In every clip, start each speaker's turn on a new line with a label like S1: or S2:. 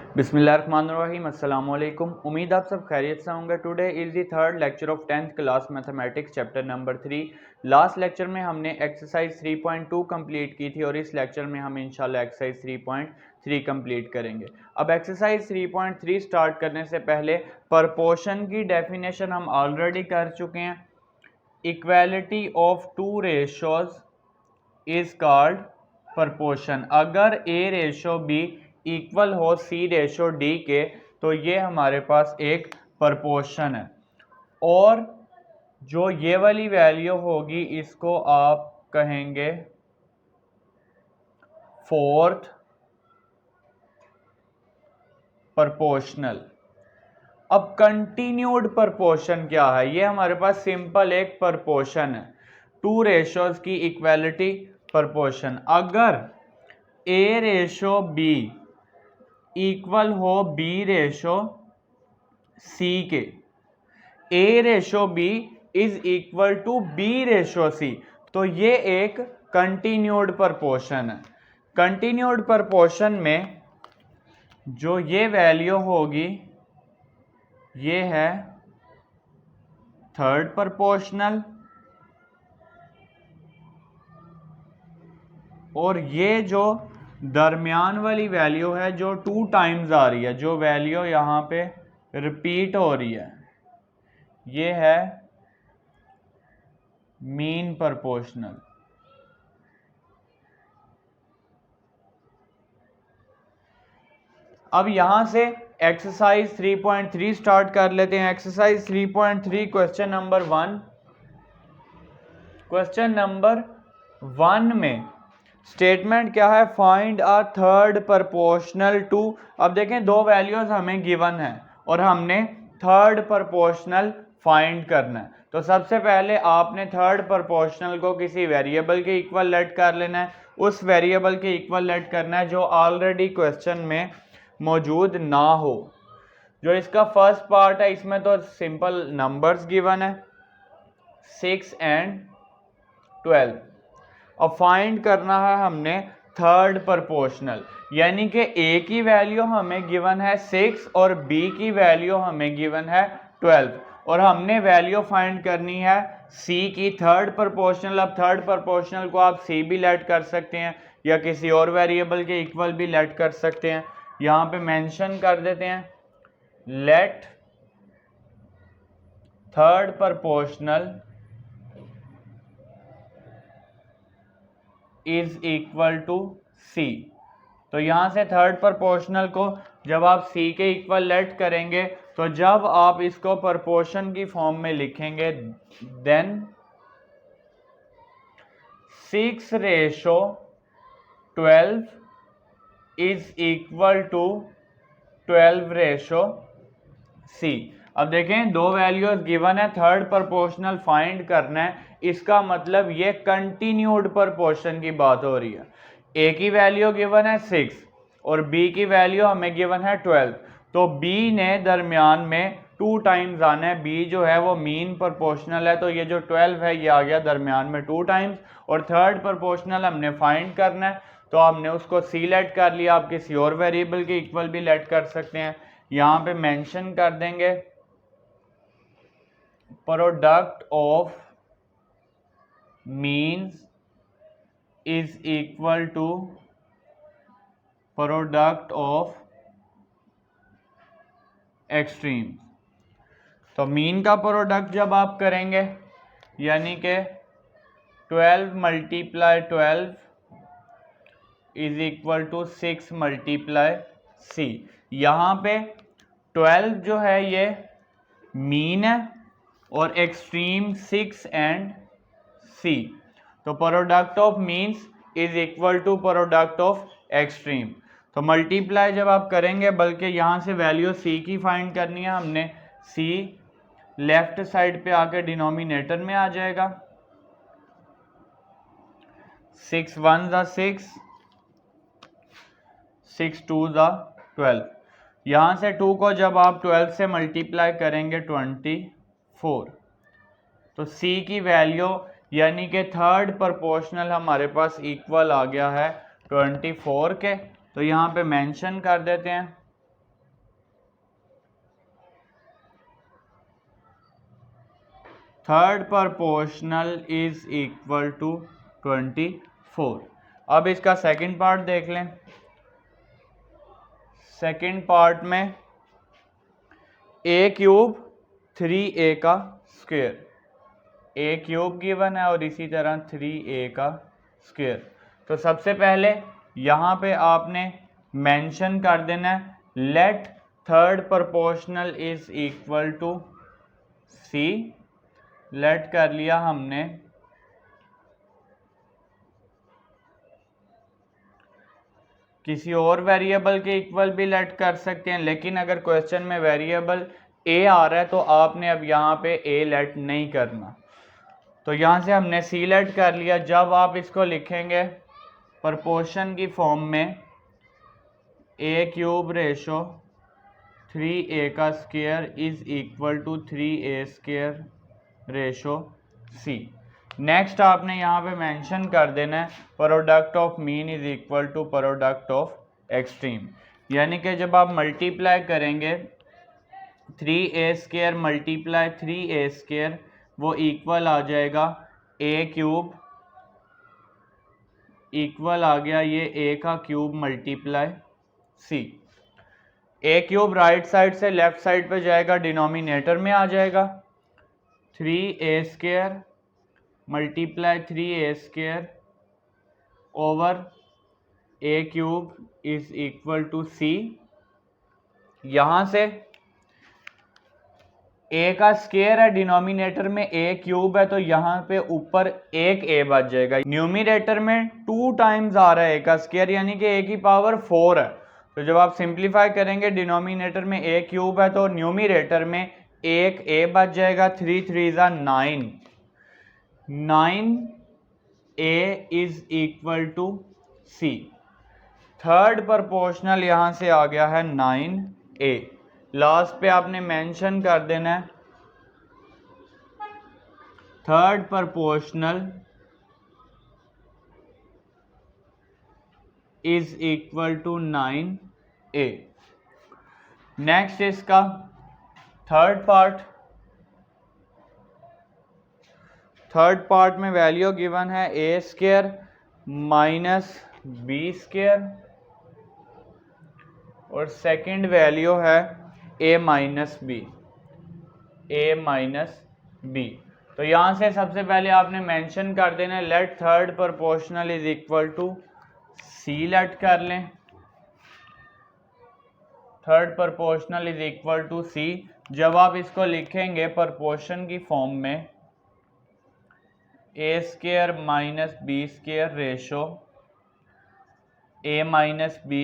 S1: बिस्मिल्लाहिर्रहमानिर्रहीम अस्सलाम वालेकुम। उम्मीद आप सब खैरियत से होंगे। Today is the third lecture of 10th class mathematics chapter number 3। Last lecture में हमने एक्सरसाइज 3.2 कंप्लीट की थी और इस लेक्चर में हम इंशाल्लाह एक्सरसाइज 3.3 कंप्लीट करेंगे। अब एक्सरसाइज 3.3 स्टार्ट करने से पहले प्रपोर्शन की डेफिनेशन हम ऑलरेडी कर चुके हैं। Equality of two ratios is called proportion. अगर ए रेशो बी इक्वल हो सी रेशो डी के तो ये हमारे पास एक प्रपोर्शन है। और जो ये वाली वैल्यू होगी इसको आप कहेंगे फोर्थ प्रपोर्शनल। अब कंटिन्यूड प्रपोर्शन क्या है? ये हमारे पास सिंपल एक प्रपोर्शन है, टू रेशोज की इक्वालिटी प्रपोर्शन। अगर ए रेशो बी इक्वल हो बी रेशो सी के, A ratio B is equal to B ratio C, तो ये एक कंटिन्यूड प्रपोर्शन है। कंटिन्यूड प्रपोर्शन में जो ये वैल्यू होगी ये है थर्ड प्रपोर्शनल, और ये जो दरमियान वाली वैल्यू है जो 2 टाइम्स आ रही है, जो वैल्यू यहाँ पे रिपीट हो रही है, ये है मीन प्रपोर्शनल। अब यहां से एक्सरसाइज 3.3 स्टार्ट कर लेते हैं। Exercise 3.3 question number 1। Question number 1 में स्टेटमेंट क्या है? Find a third proportional to. अब देखें दो वैल्यूज हमें गिवन है और हमने थर्ड प्रपोर्शनल फाइंड करना है। तो सबसे पहले आपने थर्ड प्रपोर्शनल को किसी वेरिएबल के इक्वल लेट कर लेना है। उस वेरिएबल के इक्वल लेट करना है जो ऑलरेडी क्वेश्चन में मौजूद ना हो। जो इसका फर्स्ट पार्ट है इसमें तो सिंपल नंबर्स गिवन है 6 एंड 12। अब फाइंड करना है हमने थर्ड प्रपोर्शनल, यानी कि ए की वैल्यू हमें गिवन है 6 और बी की वैल्यू हमें गिवन है 12, और हमने वैल्यू फाइंड करनी है सी की थर्ड प्रपोर्शनल। अब थर्ड प्रपोर्शनल को आप सी भी लेट कर सकते हैं या किसी और वेरिएबल के इक्वल भी लेट कर सकते हैं। यहाँ पे मेंशन कर देते हैं let third proportional is equal to C. तो यहां से थर्ड प्रपोर्शनल को जब आप सी के इक्वल लेट करेंगे तो जब आप इसको प्रपोर्शन की फॉर्म में लिखेंगे then 6 ratio 12 is equal to 12 ratio C. अब देखें दो वैल्यूज गिवन है, थर्ड प्रपोर्शनल फाइंड करना है, इसका मतलब ये कंटिन्यूड प्रपोर्शन की बात हो रही है। ए की वैल्यू गिवन है 6 और बी की वैल्यू हमें गिवन है 12, तो बी ने दरमियान में 2 टाइम्स आना है। बी जो है वो मीन प्रपोर्शनल है, तो ये जो 12 है ये आ गया दरमियान में 2 टाइम्स। और थर्ड प्रपोर्शनल हमने फाइंड करना है तो हमने उसको सी लेट कर लिया। आप किसी और वेरिएबल के इक्वल भी लेट कर सकते हैं। यहाँ पे मेंशन कर देंगे product of means is equal to product of extreme. तो मीन का प्रोडक्ट जब आप करेंगे यानी कि 12 multiply 12 is equal to 6 multiply C. यहाँ पे 12 जो है ये मीन है और एक्सट्रीम 6 एंड सी। तो product of means is equal to product of extreme. तो मल्टीप्लाई जब आप करेंगे, बल्कि यहाँ से वैल्यू सी की फाइंड करनी है हमने, सी लेफ्ट साइड पे आके डिनोमिनेटर में आ जाएगा। 6 1 ज़ा 6, 6 2 ज़ा 12। यहाँ से 2 को जब आप 12 से मल्टीप्लाई करेंगे 24, तो सी की वैल्यू यानी कि थर्ड प्रपोर्शनल हमारे पास इक्वल आ गया है 24 के। तो यहाँ पे मेंशन कर देते हैं third proportional is equal to 24। अब इसका सेकंड पार्ट देख लें। सेकंड पार्ट में a क्यूब 3a का स्क्वायर, a क्यूब गिवन है और इसी तरह 3a का स्क्वायर। तो सबसे पहले यहाँ पे आपने मेंशन कर देना है let third proportional is equal to c। Let कर लिया हमने, किसी और वेरिएबल के इक्वल भी लेट कर सकते हैं, लेकिन अगर क्वेश्चन में वेरिएबल a आ रहा है तो आपने अब यहाँ पे a लेट नहीं करना। तो यहाँ से हमने c लेट कर लिया। जब आप इसको लिखेंगे प्रोपोर्शन की फॉर्म में a क्यूब रेशो 3a का square is equal to 3a square ratio c। Next आपने यहाँ पे मेंशन कर देना है product of mean is equal to product of extreme, यानी कि जब आप मल्टीप्लाई करेंगे 3a square multiply 3a square वो इक्वल आ जाएगा a क्यूब, इक्वल आ गया ये a का cube multiply c। a cube right side से लेफ्ट साइड पे जाएगा, डिनोमिनेटर में आ जाएगा 3a square multiply 3a square over a cube is equal to c। यहाँ से a का स्क्वायर है, डिनोमिनेटर में a क्यूब है, तो यहाँ पे ऊपर एक a बच जाएगा। न्यूमिनेटर में 2 टाइम्स आ रहा है a का स्क्वायर, यानी कि a की पावर 4 है। तो जब आप सिंप्लीफाई करेंगे डिनोमिनेटर में a क्यूब है तो न्यूमिनेटर में एक a बच जाएगा। 3 3 ज़ा 9, 9a is equal to c। Third proportional यहाँ से आ गया है 9a। लास्ट पे आपने मेंशन कर देना है third proportional is equal to 9a। Next इसका थर्ड पार्ट। थर्ड पार्ट में वैल्यू गिवन है a square minus b square और सेकंड वैल्यू है a minus b, a minus b। तो यहाँ से सबसे पहले आपने मेंशन कर देना है let third proportional is equal to c। Let कर लें third proportional is equal to c। जब आप इसको लिखेंगे प्रोपोर्शन की फॉर्म में a square minus b square ratio a minus b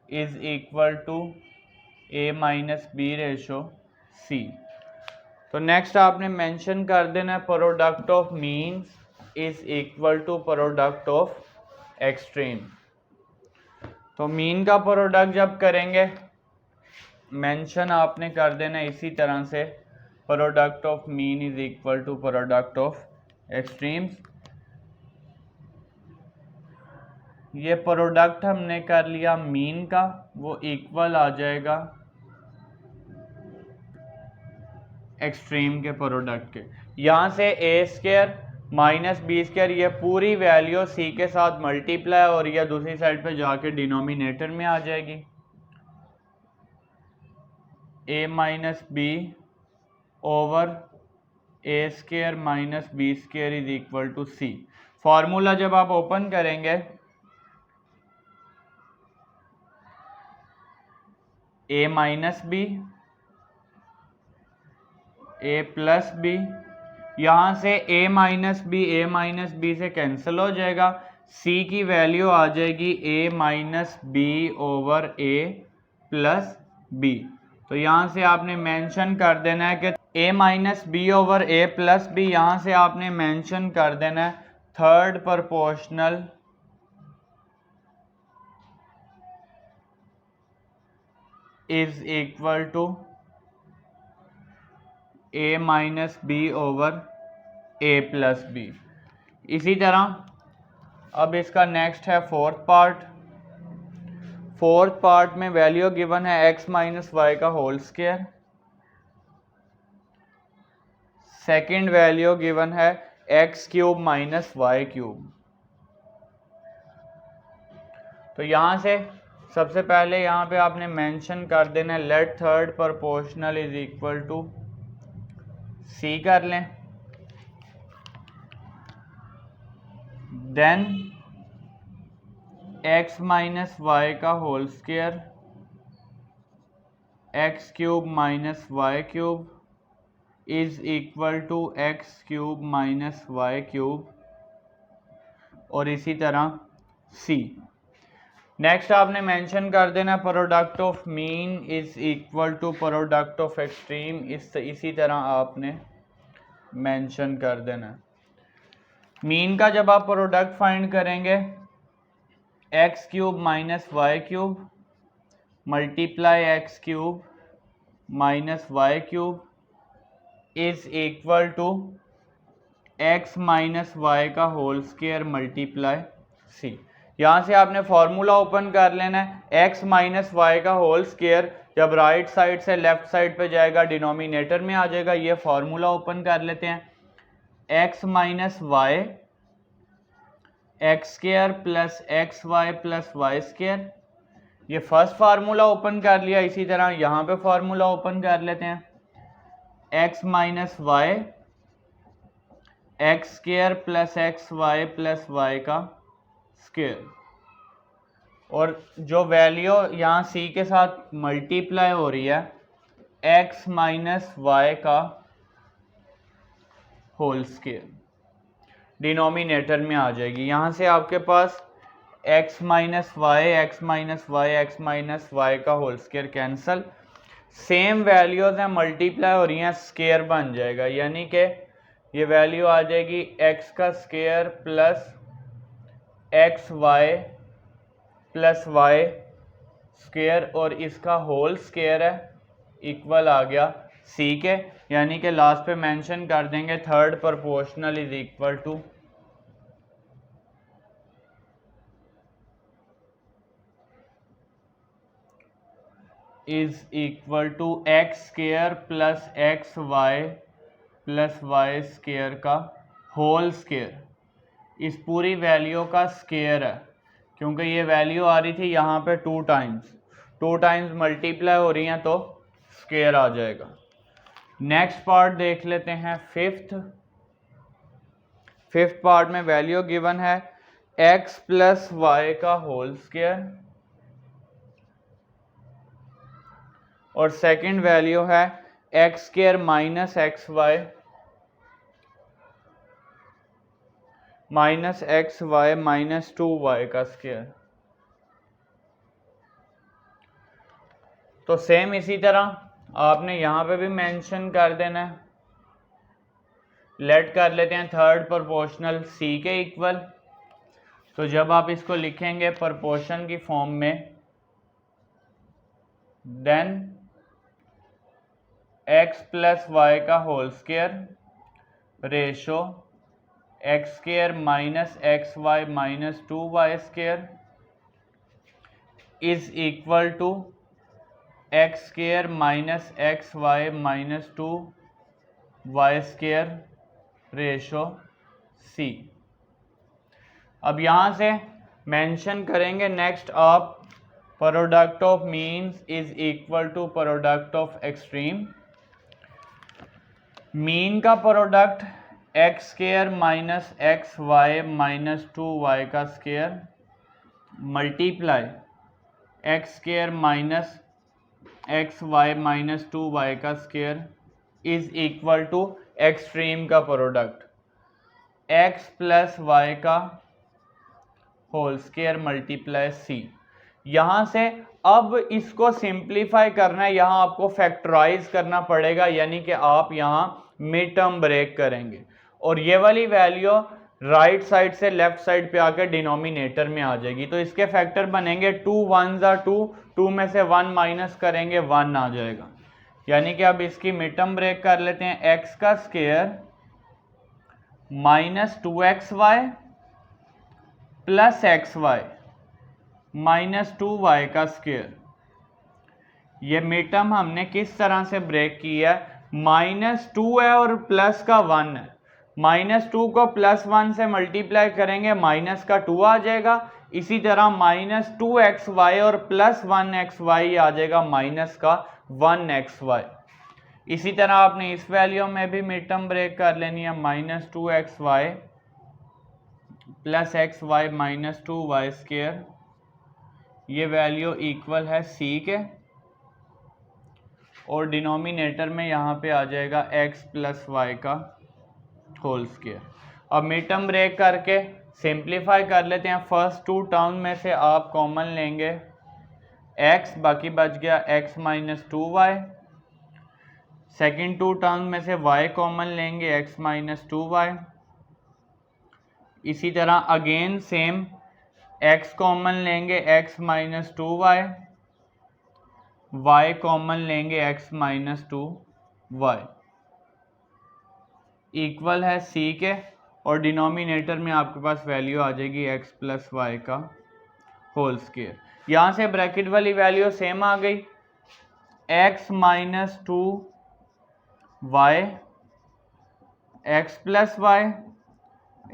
S1: is equal to a minus b ratio c। तो next आपने मेंशन कर देना है product of means is equal to product of extreme. तो मीन का product जब करेंगे मेंशन आपने कर देना इसी तरह से product of mean is equal to product of extremes. ये प्रोडक्ट हमने कर लिया मीन का, वो इक्वल आ जाएगा एक्सट्रीम के प्रोडक्ट के। यहाँ से a square minus B square ये पूरी वैल्यू c के साथ मल्टीप्लाई और यह दूसरी साइड पे जाके डिनोमिनेटर में आ जाएगी a minus B over a square minus B square is equal to c। Formula जब आप ओपन करेंगे a minus B a plus B, यहाँ से a माइनस बी से कैंसिल हो जाएगा, c की वैल्यू आ जाएगी a minus B over a plus B. तो यहाँ से आपने मेंशन कर देना है कि a minus B over a plus B, यहाँ से आपने मेंशन कर देना है third proportional is equal to a minus B over a plus B. इसी तरह अब इसका नेक्स्ट है फोर्थ पार्ट। फोर्थ पार्ट में वैल्यू गिवन है x माइनस वाई का whole square second value given है X cube minus Y cube. तो यहाँ से सबसे पहले यहाँ पे आपने मेंशन कर देना let third proportional is equal to C कर लें, देन एक्स माइनस वाई का whole square X cube minus Y cube is equal to X cube minus Y cube, और इसी तरह सी। नेक्स्ट आपने मेंशन कर देना product of mean is equal to product of extreme, इसी तरह आपने मेंशन कर देना। मीन का जब आप प्रोडक्ट फाइंड करेंगे X cube minus Y cube multiply X cube minus Y cube is equal to X minus Y का होल स्क्वायर मल्टीप्लाई सी। यहाँ से आपने फॉर्मूला ओपन कर लेना है। एक्स माइनस वाई का होल स्क्वायर जब राइट साइड से लेफ्ट साइड पे जाएगा डिनोमिनेटर में आ जाएगा। ये फॉर्मूला ओपन कर लेते हैं। X minus Y X square plus X Y plus Y square, ये फर्स्ट फार्मूला ओपन कर लिया। इसी तरह यहाँ पे फार्मूला ओपन कर लेते हैं। X minus Y X square plus X Y plus Y का स्क्वायर, और जो वैल्यू यहाँ सी के साथ मल्टीप्लाई हो रही है एक्स माइनस वाई का होल स्क्वायर डिनोमिनेटर में आ जाएगी। यहाँ से आपके पास X minus Y X minus Y X minus Y का whole square cancel, same values हैं मल्टीप्लाई हो रही हैं, स्क्वायर बन जाएगा। यानी कि ये वैल्यू आ जाएगी एक्स का square plus X Y plus Y square, और इसका होल स्क्वायर है, इक्वल आ गया सी के। यानी कि लास्ट पे मेंशन कर देंगे third proportional is equal to X square plus X Y plus Y square का होल स्क्वायर। इस पूरी वैल्यू का स्क्वायर है, क्योंकि ये वैल्यू आ रही थी यहाँ पे टू टाइम्स मल्टीप्लाई हो रही हैं तो स्क्वायर आ जाएगा। नेक्स्ट पार्ट देख लेते हैं। फिफ्थ पार्ट में वैल्यू गिवन है एक्स प्लस वाई का होल स्क्वायर, और सेकंड वैल्यू है X square minus X Y minus X Y minus 2y का स्क्वायर। तो सेम इसी तरह आपने यहाँ पे भी मेंशन कर देना है। लेट कर लेते हैं थर्ड प्रोपोर्शनल सी के इक्वल। तो जब आप इसको लिखेंगे प्रोपोर्शन की फॉर्म में, देन एक्स प्लस वाई का whole square ratio X square minus X Y minus 2y square is equal to X square minus X Y minus 2y square ratio C. अब यहाँ से मेंशन करेंगे next आप product of means is equal to product of extreme. Mean का product X square minus X Y minus 2y का square multiply X square minus X Y minus 2y का square is equal to extreme का product X plus Y का whole square multiply C. यहाँ से अब इसको simplify करना है, यहाँ आपको फैक्टराइज करना पड़ेगा, यानी कि आप यहाँ मिड टर्म ब्रेक करेंगे और ये वाली वैल्यू राइट साइड से लेफ्ट साइड पे आकर डिनोमिनेटर में आ जाएगी। तो इसके फैक्टर बनेंगे 2 1s are 2, 2 में से 1 माइनस करेंगे 1 आ जाएगा। यानी कि अब इसकी मिड टर्म ब्रेक कर लेते हैं। एक्स का square minus 2xy plus X Y minus 2y का स्क्वायर। ये मिड टर्म हमने किस तरह से ब्रेक किया है, -2 है और प्लस का 1 है। -2 को +1 से मल्टीप्लाई करेंगे, माइनस का 2 आ जाएगा। इसी तरह -2xy और +1xy आ जाएगा माइनस का 1xy। इसी तरह आपने इस वैल्यू में भी मिड टर्म ब्रेक कर लेनी है, -2xy + xy -2y²। ये वैल्यू इक्वल है c के, और डिनोमिनेटर में यहाँ पे आ जाएगा x + y का होल स्क्वायर। अब मिड टर्म ब्रेक करके सिंप्लीफाई कर लेते हैं। फर्स्ट 2 टर्म में से आप कॉमन लेंगे x, बाकी बच गया x - 2y। सेकेंड 2 टर्म में से y कॉमन लेंगे, x - 2y। इसी तरह अगेन सेम x कॉमन लेंगे, x - 2y। y कॉमन लेंगे, x - 2y। इक्वल है c के, और डिनोमिनेटर में आपके पास वैल्यू आ जाएगी x + y का होल स्क्वायर। यहाँ से ब्रैकेट वाली वैल्यू सेम आ गई, x - 2y, x + y,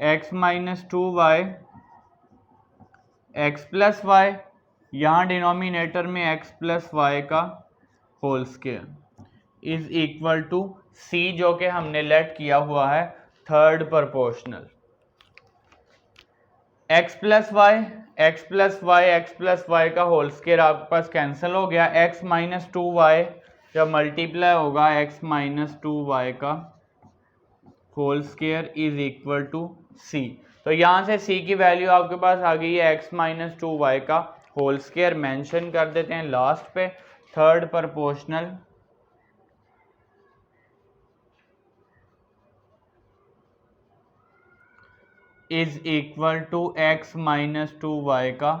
S1: x - 2y, x + y। यहाँ डिनोमिनेटर में x + y का whole square is equal to c, जो कि हमने लेट किया हुआ है third proportional. x + y, x + y, x + y का होल स्क्वायर आपके पास कैंसिल हो गया। x - 2y जब मल्टीप्लाई होगा x - 2y का whole square is equal to c। तो यहाँ से c की वैल्यू आपके पास आ गई है x - 2y का होल स्क्वायर। मेंशन कर देते हैं लास्ट पे, third proportional is equal to x - 2y का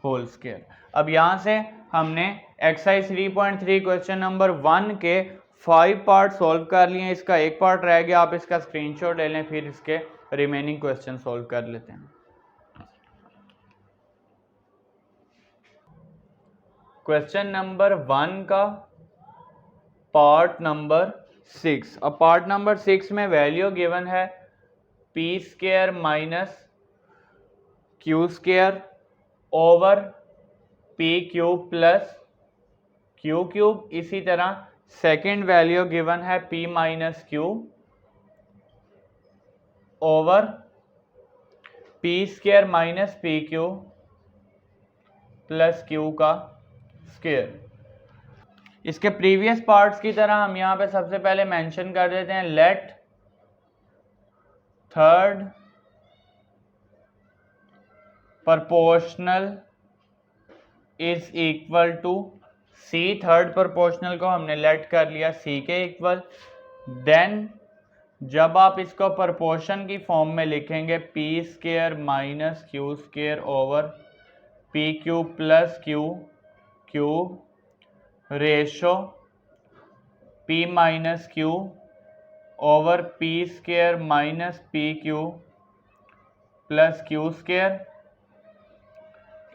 S1: होल स्क्वायर। अब यहाँ से हमने एक्सरसाइज 3.3 क्वेश्चन नंबर 1 के 5 पार्ट सॉल्व कर लिए हैं। इसका एक पार्ट रह गया, आप इसका स्क्रीनशॉट ले लें, फिर इसके रिमेनिंग क्वेश्चन सॉल्व कर लेते हैं। क्वेश्चन नंबर 1 का पार्ट नंबर 6। अब पार्ट नंबर 6 में वैल्यू गिवन है p² - q² over p³ + q³ इसी तरह सेकेंड वैल्यू गिवन है p - q over p² - pq + q का स्क्वायर। इसके प्रीवियस पार्ट्स की तरह हम यहाँ पे सबसे पहले मेंशन कर देते हैं, let third proportional is equal to c। Third proportional को हमने लेट कर लिया c के इक्वल। देन जब आप इसको प्रोपोर्शन की फॉर्म में लिखेंगे p² - q² over pq + q³ ratio p - q over p² - pq + q²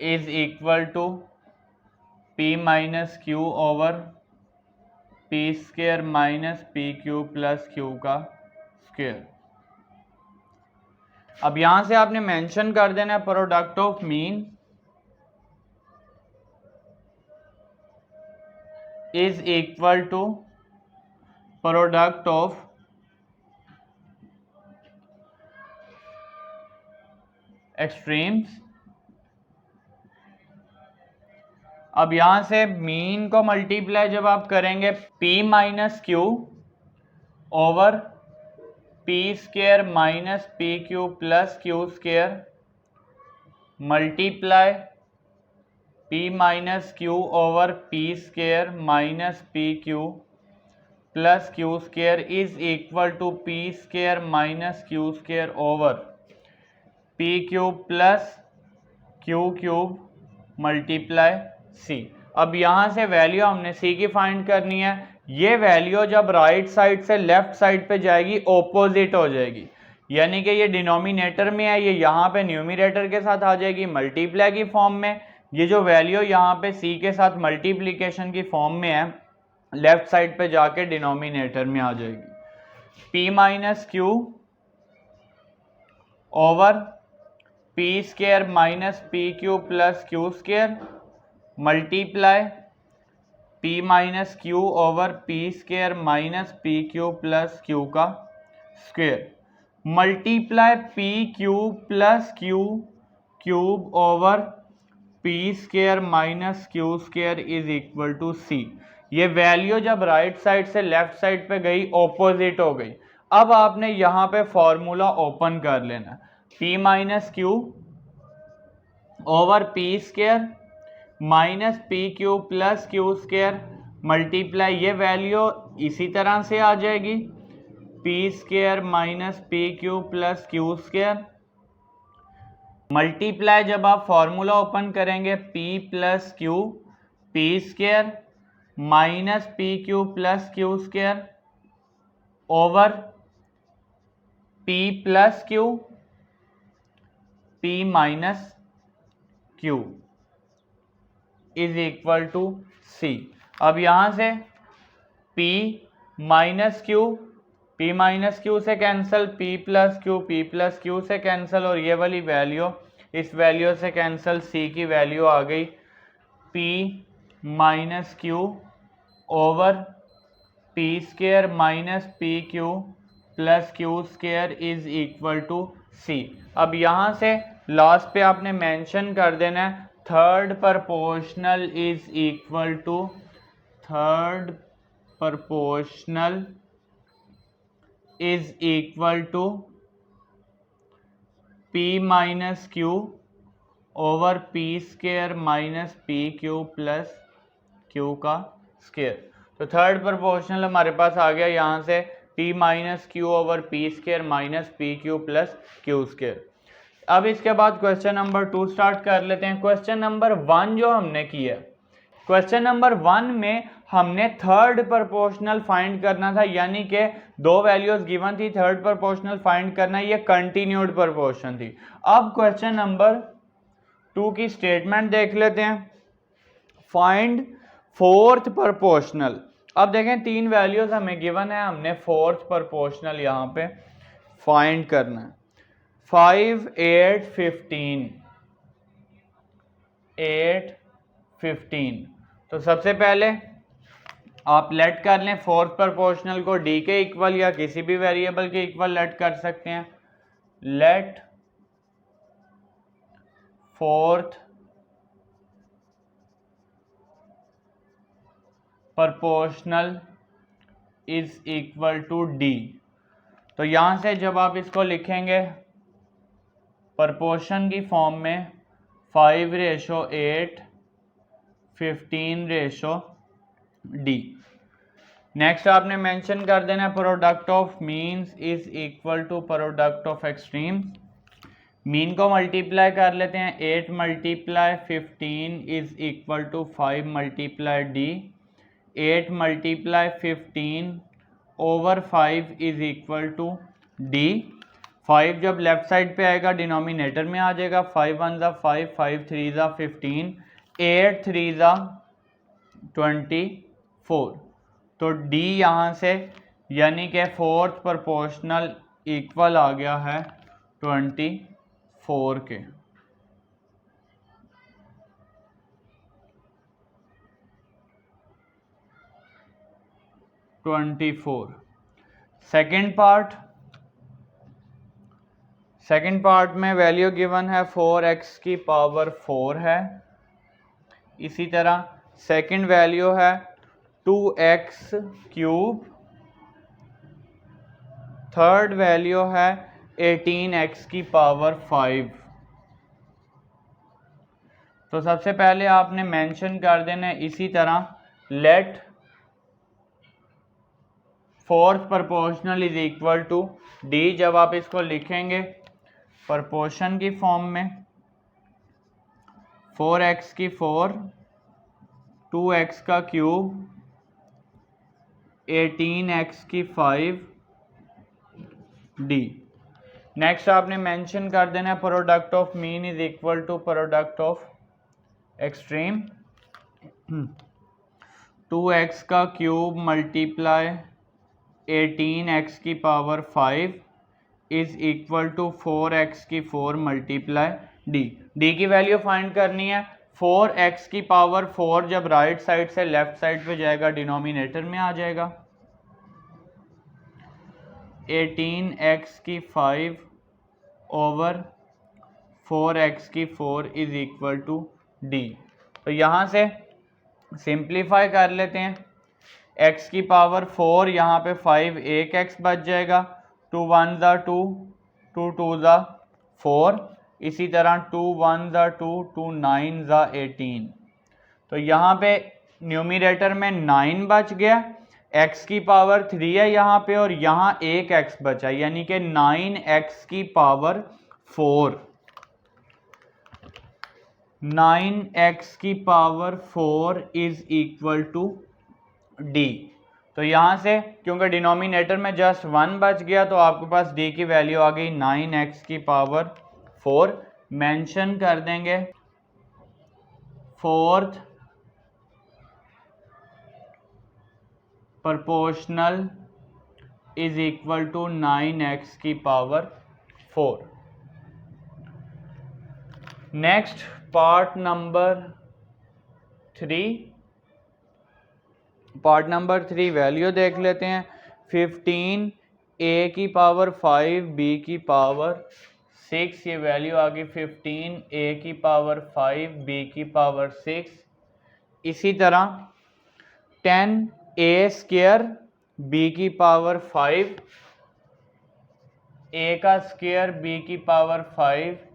S1: is equal to p - q over p² - pq + q का स्क्वायर। अब यहां से आपने मेंशन कर देना है product of mean is equal to product of extremes. अब यहां से मीन को मल्टीप्लाई जब आप करेंगे p - q over p² - pq + q² multiply p - q over p² - pq + q² is equal to p² - q² over pq + q³ multiply c। अब यहां से वैल्यू हमने c की फाइंड करनी है। ये वैल्यू जब राइट साइड से लेफ्ट साइड पे जाएगी ऑपोजिट हो जाएगी, यानी कि ये डिनोमिनेटर में है, ये यहाँ पे न्यूमरेटर के साथ आ जाएगी मल्टीप्लाई की फॉर्म में। ये जो वैल्यू यहाँ पे c के साथ मल्टीप्लिकेशन की फॉर्म में है, लेफ्ट साइड पे जाके डिनोमिनेटर में आ जाएगी। P minus Q over P square minus P Q plus Q square multiply P minus Q over P square minus P Q plus Q का square multiply P Q plus Q cube over P square minus Q square is equal to C. ये value जब right side से left side पे गई opposite हो गई। अब आपने यहां पे फॉर्मूला ओपन कर लेना, P minus Q over P square minus P Q plus Q square multiply, ये वैल्यू इसी तरह से आ जाएगी, P square minus P Q plus Q square multiply, जब आप फॉर्मूला ओपन करेंगे P plus Q P square minus P Q plus Q square over P plus Q P minus Q is equal to C. अब यहां से P minus Q से cancel, P plus Q से cancel, और ये वाली value इस value से कैंसिल, C की वैल्यू आ गई P minus Q over P square minus P Q plus Q square is equal to C. अब यहाँ से लास्ट पे आपने मेंशन कर देना है third proportional is equal to third proportional is equal to P minus Q over P square minus P Q plus Q का square. तो थर्ड प्रोपोर्शनल हमारे पास आ गया यहाँ से P minus Q over P square minus P Q plus Q square. अब इसके बाद क्वेश्चन नंबर 2 स्टार्ट कर लेते हैं। क्वेश्चन नंबर 1 जो हमने किया, क्वेश्चन नंबर 1 में हमने थर्ड प्रोपोर्शनल फाइंड करना था, यानी कि दो वैल्यूज गिवन थी, थर्ड प्रोपोर्शनल फाइंड करना, ये कंटिन्यूड प्रोपोर्शन थी। अब क्वेश्चन नंबर 2 की स्टेटमेंट देख लेते हैं, फाइंड फोर्थ प्रोपोर्शनल। अब देखें तीन वैल्यूज हमें गिवन है, हमने फोर्थ प्रोपोर्शनल यहाँ पे फाइंड करना है। 5 8 15 8 15। तो सबसे पहले आप लेट कर लें फोर्थ प्रोपोर्शनल को डी के इक्वल या किसी भी वेरिएबल के इक्वल लेट कर सकते हैं। Let fourth proportional is equal to D. तो यहां से जब आप इसको लिखेंगे प्रोपोर्शन की फॉर्म में 5:8 15:D। नेक्स्ट आपने मेंशन कर देना product of means is equal to product of extreme. Mean को मल्टीप्लाई कर लेते हैं, 8 multiply 15 is equal to 5 multiply D। 8 multiply 15 over 5 is equal to D। 5 जब लेफ्ट साइड पे आएगा डिनोमिनेटर में आ जाएगा, 5 1 ज़ा 5 5 3 ज़ा 15 8 3 ज़ा 24। तो D यहाँ से यानी कि फोर्थ प्रोपोर्शनल इक्वल आ गया है 24 के। सेकेंड पार्ट में वैल्यू गिवन है 4x की पावर 4 है। इसी तरह सेकेंड वैल्यू है 2x क्यूब। थर्ड वैल्यू है 18x की पावर 5। तो सबसे पहले आपने मेंशन कर देना है इसी तरह let fourth proportional is equal to D. जब आप इसको लिखेंगे प्रोपोर्शन की फॉर्म में 4x की 4 2x का क्यूब 18x की 5 D। नेक्स्ट आपने मेंशन कर देना product of mean is equal to product of extreme. 2x का क्यूब मल्टीप्लाई 18x की power 5 is equal to 4x की 4 मल्टीप्लाई डी की वैल्यू फाइंड करनी है। 4x की पावर 4 जब राइट साइड से लेफ्ट साइड पे जाएगा डिनोमिनेटर में आ जाएगा। 18x की 5 ओवर 4x की 4 इज इक्वल टू डी। तो यहाँ से सिंप्लीफाई कर लेते हैं। x की पावर 4 यहाँ पे 5 एक x बच जाएगा। 2 1 ज़ा 2 2 2 ज़ा 4, इसी तरह 2 1 ज़ा 2 2 9 ज़ा 18। तो यहाँ पे न्यूमरेटर में 9 बच गया, x की पावर 3 है यहाँ पे और यहाँ एक x बचा, यानी कि 9x की पावर 4, 9x की power 4 is equal to D. तो यहाँ से क्योंकि डिनोमिनेटर में जस्ट 1 बच गया तो आपके पास डी की वैल्यू आ गई 9x की पावर 4। मेंशन कर देंगे fourth proportional is equal to 9x की power 4। Next part number 3 value देख लेते हैं। 15 a की पावर 5 b की पावर 6, ये वैल्यू आ गई 15 a की पावर 5 b की पावर 6। इसी तरह 10 a स्क्वायर b की पावर 5, a का स्क्वायर b की पावर 5।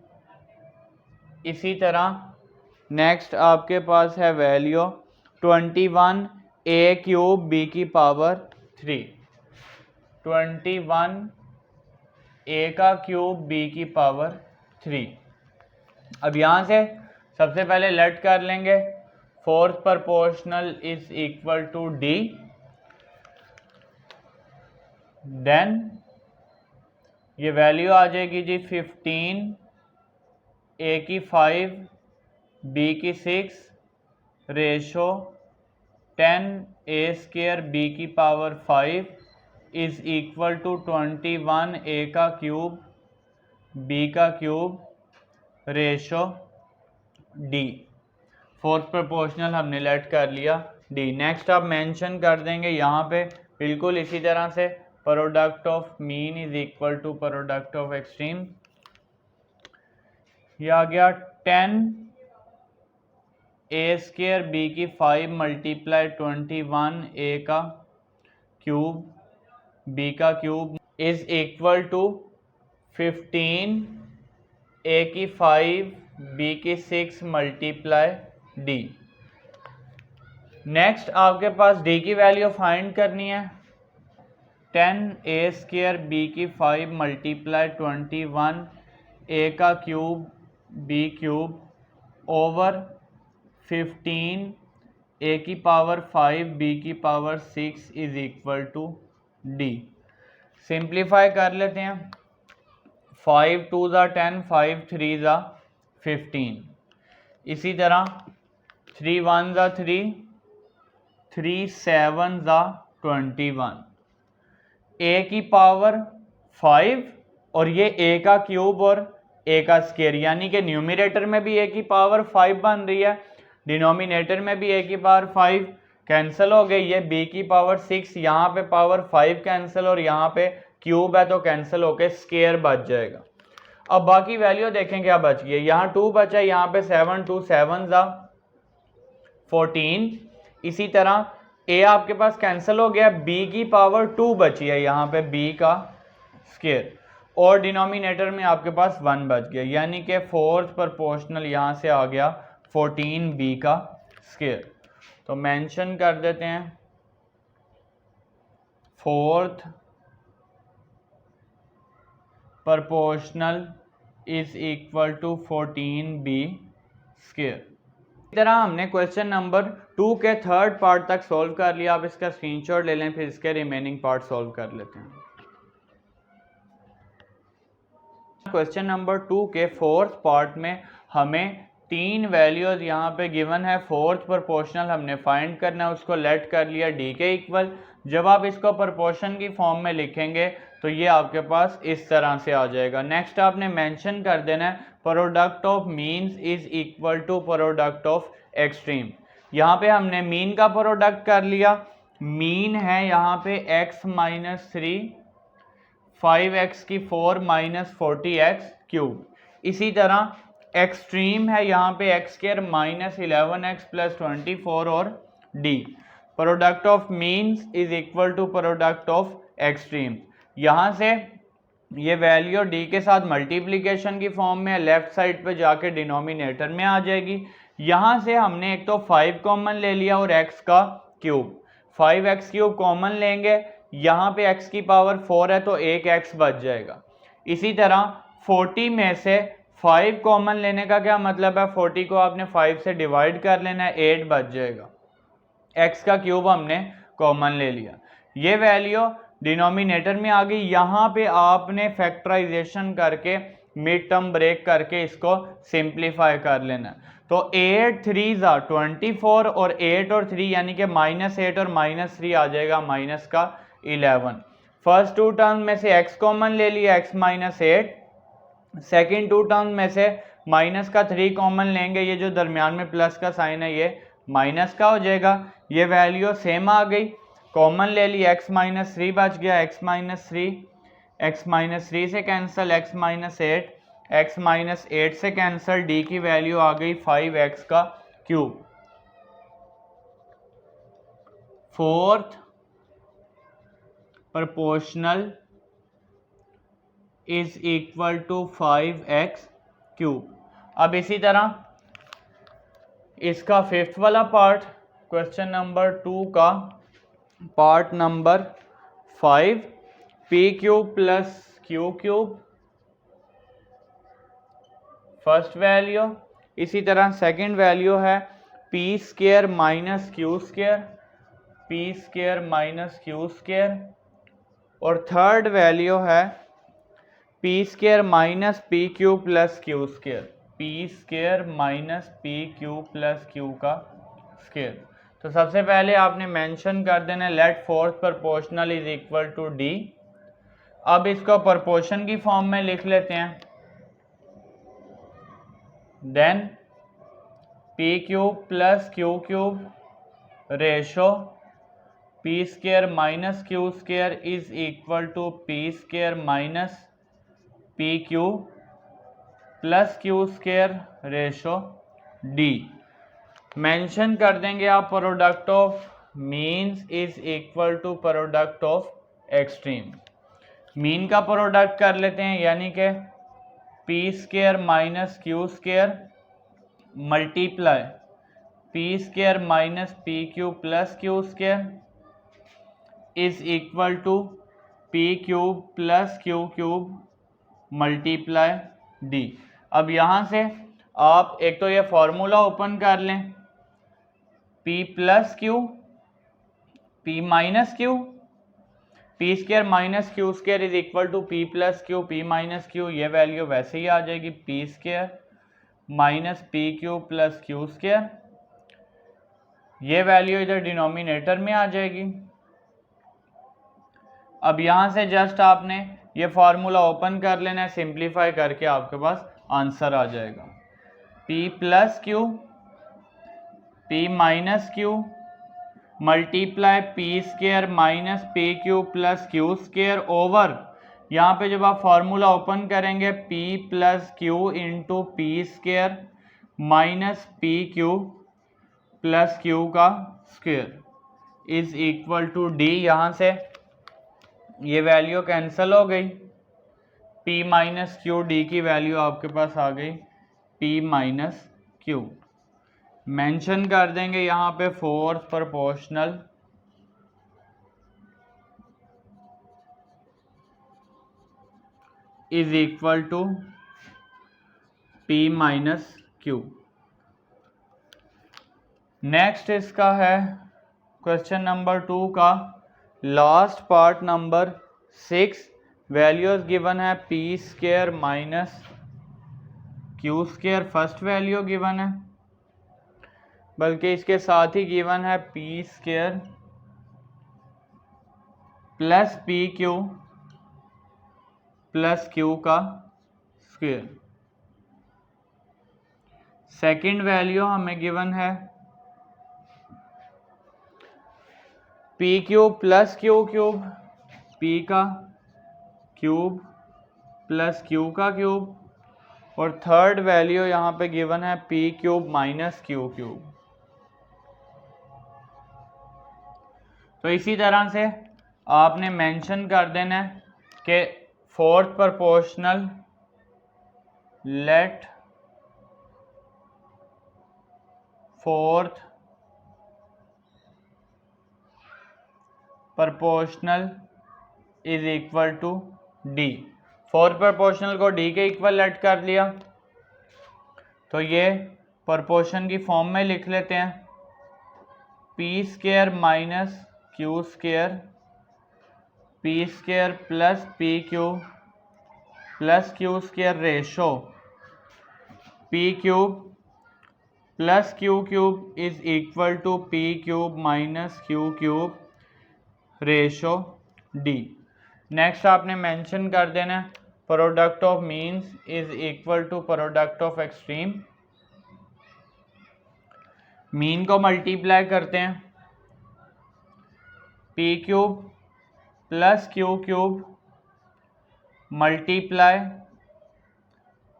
S1: इसी तरह नेक्स्ट आपके पास है वैल्यू 21 a क्यूब b की पावर 3, 21 a का क्यूब b की पावर 3। अब यहाँ से सबसे पहले लेट कर लेंगे fourth proportional is equal to D, then ये वैल्यू आ जाएगी जी 15 a की 5 b की 6 रेशो 10 a स्क्वायर b की power 5 is equal to 21 a का क्यूब b का cube ratio d। Fourth proportional हमने लेट कर लिया d। नेक्स्ट आप मेंशन कर देंगे यहाँ पे बिल्कुल इसी तरह से product of mean is equal to product of extreme. ये आ गया 10 a स्क्वायर b की 5 मल्टीप्लाई 21 a का क्यूब b का cube is equal to 15 a की 5 b की 6 मल्टीप्लाई d। नेक्स्ट आपके पास d की वैल्यू फाइंड करनी है। 10 a स्क्वायर b की 5 मल्टीप्लाई 21 a का cube b cube over 15 a की पावर 5 b की power 6 is equal to d। Simplify कर लेते हैं। 5 2 ज़ा 10, 5 3 ज़ा 15। इसी तरह 3 1 ज़ा 3, 3 7 ज़ा 21। a की पावर 5 और ये a का क्यूब और a का स्क्वायर, यानी कि न्यूमरेटर में भी a की पावर 5 बन रही है, डिनोमिनेटर में भी a की पावर 5 कैंसिल हो गई। ये b की पावर 6, यहाँ पे पावर 5 कैंसिल और यहाँ पे क्यूब है तो कैंसिल होके स्क्वायर बच जाएगा। अब बाकी वैल्यू देखें क्या बच गई है। यहाँ 2 बचा, यहाँ पे 7 2 7 ज़ा 14। इसी तरह a आपके पास कैंसिल हो गया, b की पावर 2 बची है, यहाँ पे b का स्क्वायर और डिनोमिनेटर में आपके पास 1 बच गया, यानी कि फोर्थ प्रोपोर्शनल यहाँ से आ गया 14b का स्क्वायर। तो मेंशन कर देते हैं fourth proportional is equal to 14b square. इस तरह हमने क्वेश्चन नंबर 2 के थर्ड पार्ट तक सॉल्व कर लिया। आप इसका स्क्रीनशॉट ले लें, फिर इसके रिमेनिंग पार्ट सॉल्व कर लेते हैं। क्वेश्चन नंबर 2 के फोर्थ पार्ट में हमें तीन वैल्यूज यहाँ पे गिवन है, फोर्थ प्रोपोर्शनल हमने फाइंड करना है, उसको लेट कर लिया डी के इक्वल। जब आप इसको प्रोपोर्शन की फॉर्म में लिखेंगे तो ये आपके पास इस तरह से आ जाएगा। नेक्स्ट आपने मेंशन कर देना है product of means is equal to product of extreme. यहाँ पे हमने मीन का प्रोडक्ट कर लिया, मीन है यहाँ पे x माइनस 3, 5x की 4 माइनस 40x क्यूब। इसी तरह एक्सट्रीम है यहाँ पे x square minus 11x plus 24 और D. Product of means is equal to product of extreme. यहाँ से ये वैल्यू डी के साथ मल्टीप्लिकेशन की फॉर्म में लेफ्ट साइड पे जाके डिनोमिनेटर में आ जाएगी। यहाँ से हमने एक तो 5 कॉमन ले लिया और x का क्यूब, 5x क्यूब कॉमन लेंगे, यहाँ पे x की पावर 4 है तो एक x बच जाएगा। इसी तरह 40 में से 5 कॉमन लेने का क्या मतलब है, 40 को आपने 5 से डिवाइड कर लेना है, 8 बच जाएगा। x का क्यूब हमने कॉमन ले लिया, ये वैल्यू डिनोमिनेटर में आ गई। यहाँ पे आपने फैक्टराइजेशन करके मिड टर्म ब्रेक करके इसको सिंप्लीफाई कर लेना। तो 8 3 24 और 8 और 3 यानी कि -8 और -3 आ जाएगा माइनस का 11। फर्स्ट टू टर्म में से x कॉमन ले लिया, x minus 8। Second two term में से माइनस का 3 कॉमन लेंगे, ये जो दरमियान में प्लस का साइन है ये माइनस का हो जाएगा। ये वैल्यू सेम आ गई, कॉमन ले ली, x माइनस 3 बच गया, x माइनस 3 से कैंसिल, x माइनस 8 से कैंसिल, d की वैल्यू आ गई 5x का cube. Fourth proportional is equal to 5x cube. अब इसी तरह इसका फिफ्थ वाला पार्ट, क्वेश्चन नंबर 2 का part number 5, P cube plus Q cube first value. इसी तरह सेकंड वैल्यू है P square minus Q square, P square minus Q square. और थर्ड वैल्यू है P square minus P Q plus Q square, P square minus P Q plus Q का square. तो सबसे पहले आपने मेंशन कर देना let fourth proportional is equal to D. अब इसको प्रोपोर्शन की फॉर्म में लिख लेते हैं, then P cube plus Q cube ratio P square minus Q square is equal to P square minus P Q plus Q square ratio D. Mention कर देंगे आप product of means is equal to product of extreme. Mean का product कर लेते हैं, यानी कि P square minus Q square multiply P square minus P Q plus Q square is equal to P cube plus Q cube multiply D. अब यहाँ से आप एक तो ये फॉर्मूला ओपन कर लें, P plus Q P minus Q, P square minus Q square is equal to P plus Q P minus Q, ये वैल्यू वैसे ही आ जाएगी P square minus P Q plus Q square, ये value इधर denominator में आ जाएगी। अब यहाँ से जस्ट आपने ये फार्मूला ओपन कर लेना है, सिंप्लीफाई करके आपके पास आंसर आ जाएगा। P plus Q P minus Q multiply P square minus P Q plus Q square over, यहाँ पे जब आप फार्मूला ओपन करेंगे P plus Q into P square minus P Q plus Q का square is equal to D. यहाँ से ये value cancel हो गई, P माइनस क्यू, डी की वैल्यू आपके पास आ गई P माइनस क्यू। मेंशन कर देंगे यहाँ पे fourth proportional is equal to P minus Q. Next इसका है क्वेश्चन नंबर 2 का last part number 6, values given है P square minus Q square first value given है, बल्कि इसके साथ ही गिवन है P square plus P Q plus Q का स्क्वायर। सेकंड वैल्यू हमें गिवन है P cube plus Q cube, P का क्यूब प्लस क्यू का क्यूब, और थर्ड वैल्यू यहाँ पे गिवन है P cube minus Q cube. तो इसी तरह से आपने मेंशन कर देना है कि fourth proportional let fourth proportional is equal to D. Fourth proportional को डी के इक्वल लेट कर लिया, तो ये प्रोपोर्शन की फॉर्म में लिख लेते हैं P square minus Q square, P square plus P cube plus Q square ratio P cube plus Q cube is equal to P cube minus Q cube ratio D. Next आपने mention कर देना product of means is equal to product of extreme. Mean को multiply करते हैं, P cube plus Q cube multiply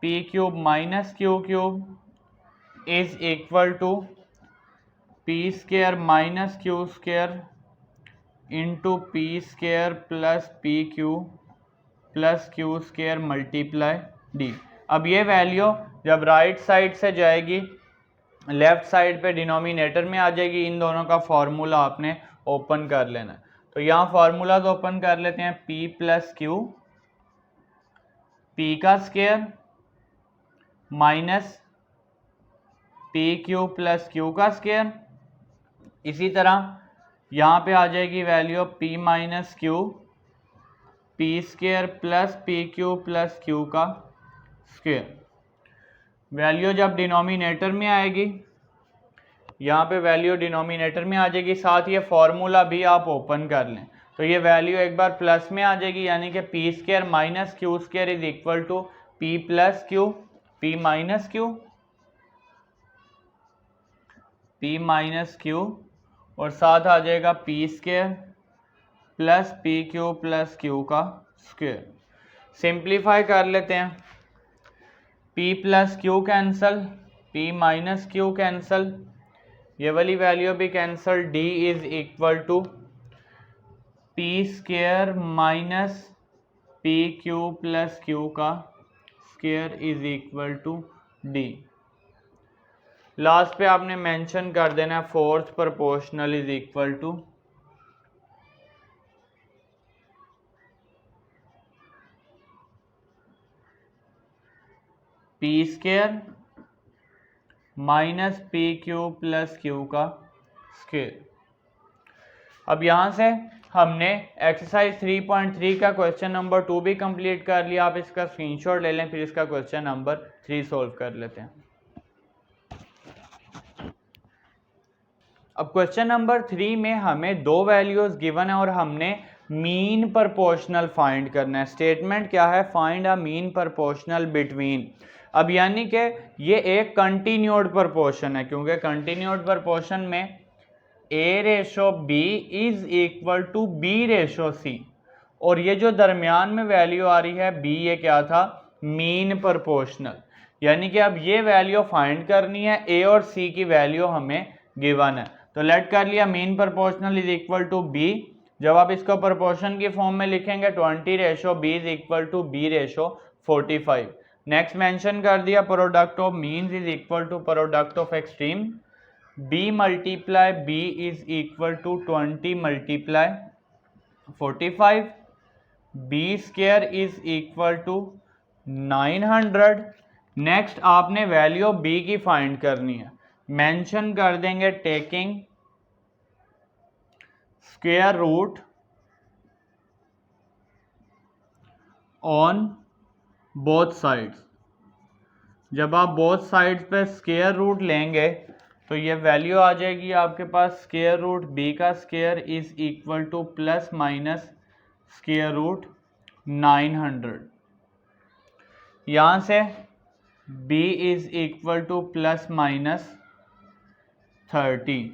S1: P cube minus Q cube is equal to P square minus Q square into P square plus P Q plus Q square multiply D. अब ये value जब right side से जाएगी left side पे denominator में आ जाएगी। इन दोनों का फॉर्मूला आपने ओपन कर लेना है, तो यहाँ फॉर्मूला ओपन कर लेते हैं पी प्लस क्यू, पी का square minus P Q plus Q का स्क्वायर। इसी तरह यहाँ पे आ जाएगी value p minus Q, P square plus P Q plus Q का स्क्वायर। वैल्यू जब डिनोमिनेटर में आएगी, यहाँ पे वैल्यू डिनोमिनेटर में आ जाएगी, साथ ये फॉर्मूला भी आप ओपन कर लें, तो ये वैल्यू एक बार प्लस में आ जाएगी, यानी कि P square minus Q square is equal to P plus Q, P minus Q, P minus Q, और साथ आ जाएगा P square plus P Q plus Q का स्क्वायर। सिंप्लीफाई कर लेते हैं, p plus Q cancel, p minus Q cancel, ये वाली वैल्यू भी cancel, d is equal to P square minus P Q plus Q का square is equal to d। Last पे आपने मेंशन कर देना fourth proportional is equal to P square minus P Q plus Q का square. अब यहाँ से हमने एक्सरसाइज 3.3 का क्वेश्चन नंबर 2 भी कंप्लीट कर लिया। आप इसका स्क्रीनशॉट ले लें, फिर इसका क्वेश्चन नंबर 3 सॉल्व कर लेते हैं। अब क्वेश्चन नंबर 3 में हमें दो वैल्यूज गिवन है और हमने मीन प्रोपोर्शनल फाइंड करना है। स्टेटमेंट क्या है? Find a mean proportional between. अब यानी कि ये एक कंटिन्यूड प्रोपोर्शन है, क्योंकि कंटिन्यूड प्रोपोर्शन में A ratio B is equal to B ratio C, और ये जो दरमियान में वैल्यू आ रही है बी, ये क्या था? Mean proportional. यानी कि अब ये वैल्यू फाइंड करनी है, ए और सी की वैल्यू हमें गिवन है, तो लेट कर लिया mean proportional is equal to B. जब आप इसको प्रोपोर्शन की फॉर्म में लिखेंगे 20 ratio B is equal to B ratio 45। Next mention कर दिया product of means is equal to product of extreme, B multiply B is equal to 20 multiply 45, B square is equal to 900। Next आपने value B की find करनी है, mention कर देंगे taking square root on both sides. जब आप both sides पे square root लेंगे तो ये वैल्यू आ जाएगी आपके पास स्क्वायर रूट बी का square is equal to plus minus square root 900। यहाँ से b is equal to plus minus 30,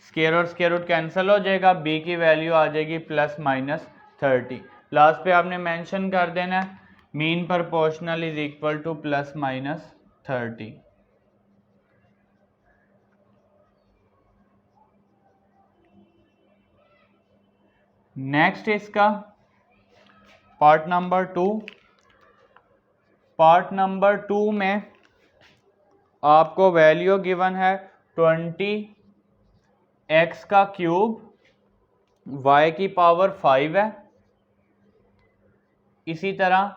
S1: square और स्क्वायर रूट कैंसिल हो जाएगा, b की वैल्यू आ जाएगी प्लस माइनस 30। लास्ट पे आपने मेंशन कर देना mean proportional is equal to plus minus 30। Next इसका पार्ट नंबर 2। पार्ट नंबर 2 में आपको वैल्यू गिवन है 20x का क्यूब y की पावर 5 है। इसी तरह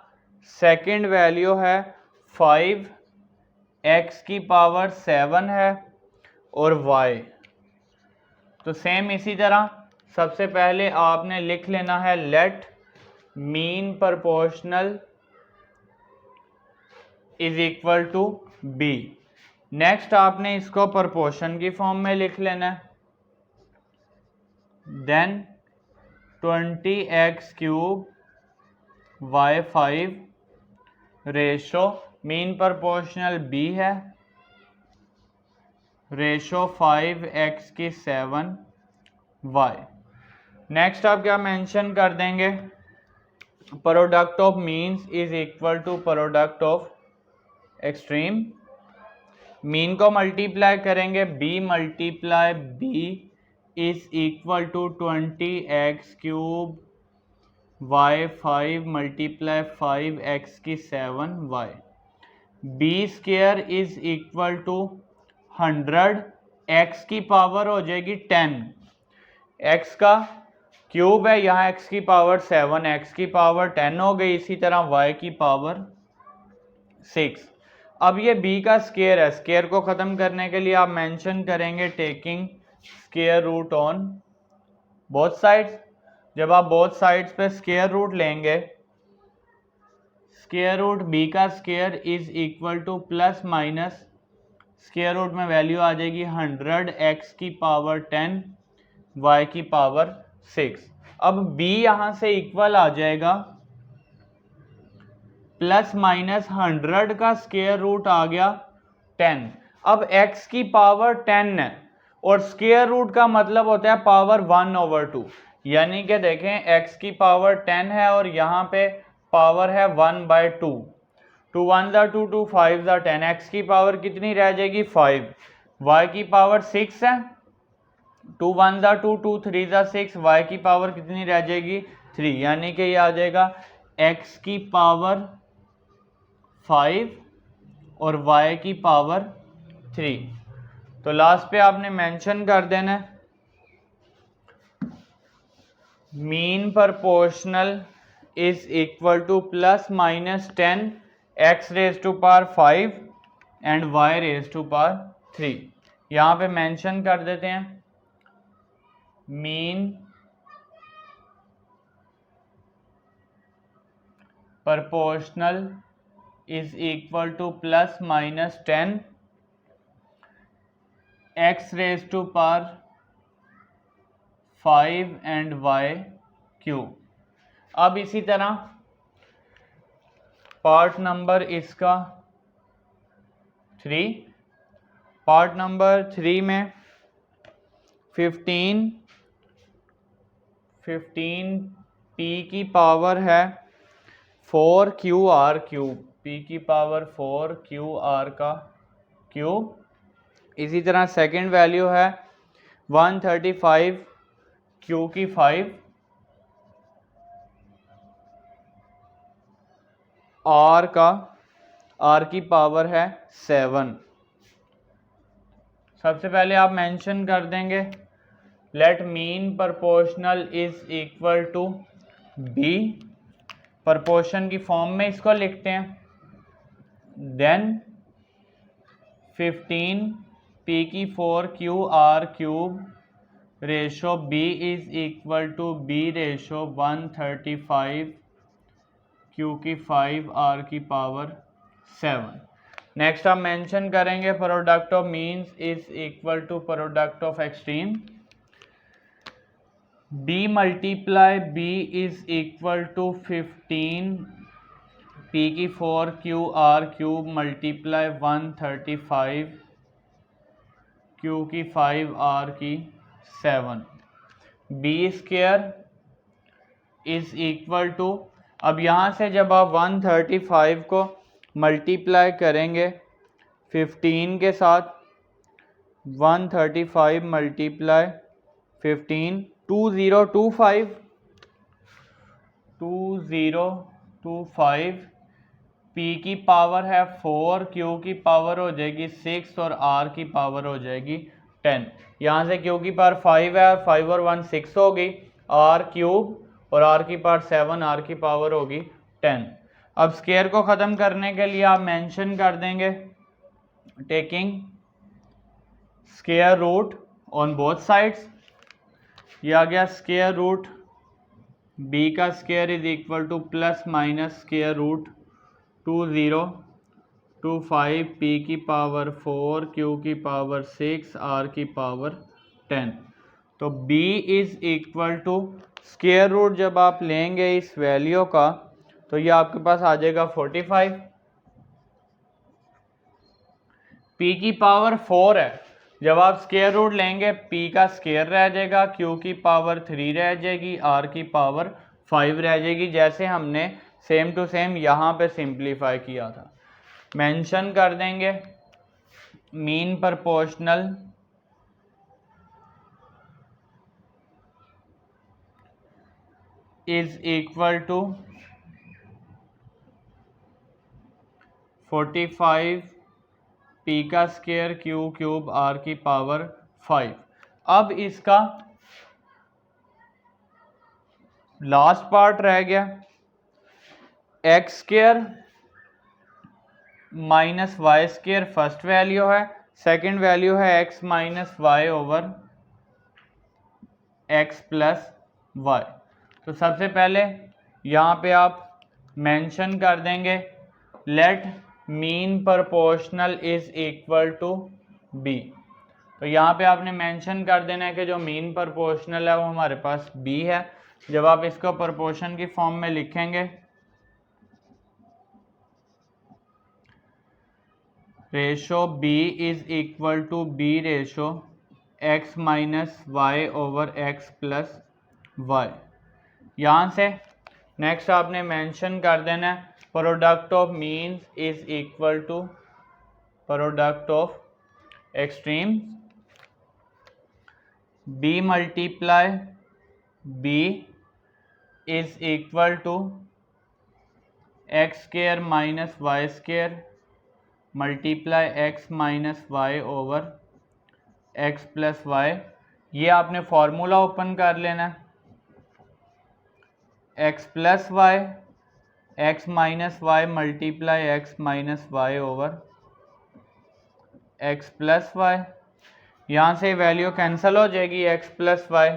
S1: सेकंड वैल्यू है 5x की पावर 7 है और y। तो सेम इसी तरह सबसे पहले आपने लिख लेना है let mean proportional is equal to B. Next आपने इसको प्रोपोर्शन की फॉर्म में लिख लेना है, then 20x cube y5 ratio mean proportional b है रेशो 5x की 7y। नेक्स्ट आप क्या मेंशन कर देंगे, product of means is equal to product of extreme. Mean को मल्टीप्लाई करेंगे b multiply b is equal to 20x cube y5 multiply 5x की 7y। b square is equal to 100, x की power हो जाएगी 10, x का cube है यहाँ x की पावर 7, x की पावर 10 हो गई। इसी तरह y की पावर 6। अब ये b का स्क्वायर है, स्क्वायर को ख़त्म करने के लिए आप मेंशन करेंगे taking square root on both sides. जब आप बोथ साइड्स पे स्क्वायर रूट लेंगे, स्क्वायर रूट b का square is equal to plus minus square root में वैल्यू आ जाएगी 100, x की पावर 10 y की पावर 6। अब b यहाँ से इक्वल आ जाएगा प्लस माइनस 100 का स्क्वायर रूट आ गया 10। अब x की पावर 10 है और स्क्वायर रूट का मतलब होता है पावर 1/2, यानी कि देखें x की पावर 10 है और यहाँ पे पावर है 1/2। 2 1 ज़ा 2, 2 5 ज़ा 10, x की पावर कितनी रह जाएगी 5, y की पावर 6 है, 2 1 ज़ा 2, 2 3 ज़ा 6, y की पावर कितनी रह जाएगी 3, यानी कि ये आ जाएगा x की पावर 5 और y की पावर 3। तो लास्ट पे आपने मेंशन कर देना mean proportional is equal to plus minus 10 x raise to power 5 and y raise to power 3। यहाँ पे मेंशन कर देते हैं mean proportional is equal to plus minus 10 x raise to power 5 and y cube. अब इसी तरह part number इसका 3, part number 3 में 15 p की पावर है 4qr क्यूब, p की पावर 4qr का क्यूब। इसी तरह सेकंड वैल्यू है 135 q की 5, r का r की पावर है 7। सबसे पहले आप मेंशन कर देंगे let mean proportional is equal to b, proportion की फॉर्म में इसको लिखते हैं, देन 15 p की 4qr cube ratio b is equal to b ratio 135 q की 5 r की पावर 7। नेक्स्ट आप मेंशन करेंगे product of means is equal to product of extreme. b multiply b is equal to 15 p की 4 q r cube multiply 135 q की 5 r की 7 b square is equal to, अब यहाँ से जब आप 135 को मल्टीप्लाई करेंगे 15 के साथ, 135 मल्टीप्लाई 15 2025 p की पावर है 4, q की पावर हो जाएगी 6 और r की पावर हो जाएगी 10। यहाँ से q की पावर 5 है, 5 और 1 6 होगी, r क्यूब और r की पावर 7, r की पावर होगी 10। अब स्क्वायर को ख़त्म करने के लिए आप मेंशन कर देंगे taking square root on both sides. ये आ गया स्क्वायर रूट b का square is equal to plus minus square root 2025 p की पावर 4 q की पावर 6 r की पावर 10। तो b is equal to square root जब आप लेंगे इस वैल्यू का तो ये आपके पास आ जाएगा 45। p की पावर 4 है, जब आप स्क्वायर रूट लेंगे p का स्क्वायर रह जाएगा, q की पावर 3 रह जाएगी, r की पावर 5 रह जाएगी, जैसे हमने सेम टू सेम यहाँ पे सिंप्लीफाई किया था। मेंशन कर देंगे mean proportional is equal to 45 p का स्क्वायर q क्यूब r की पावर 5। अब इसका लास्ट पार्ट रह गया X square minus Y square first value है, सेकंड वैल्यू है X minus Y over X plus Y. तो सबसे पहले यहाँ पे आप मेंशन कर देंगे let mean proportional is equal to B. तो यहाँ पे आपने मेंशन कर देना है कि जो मीन प्रोपोर्शनल है वो हमारे पास b है। जब आप इसको प्रोपोर्शन की फॉर्म में लिखेंगे ratio b is equal to b ratio x minus Y over x plus Y. यहाँ से नेक्स्ट आपने मेंशन कर देना है product of means is equal to product of extreme. b multiply b is equal to X square minus Y square multiply X minus Y over X plus Y. ये आपने formula open कर लेना है X plus Y X minus Y multiply X minus Y over X plus Y. यहाँ से value cancel हो जाएगी X plus Y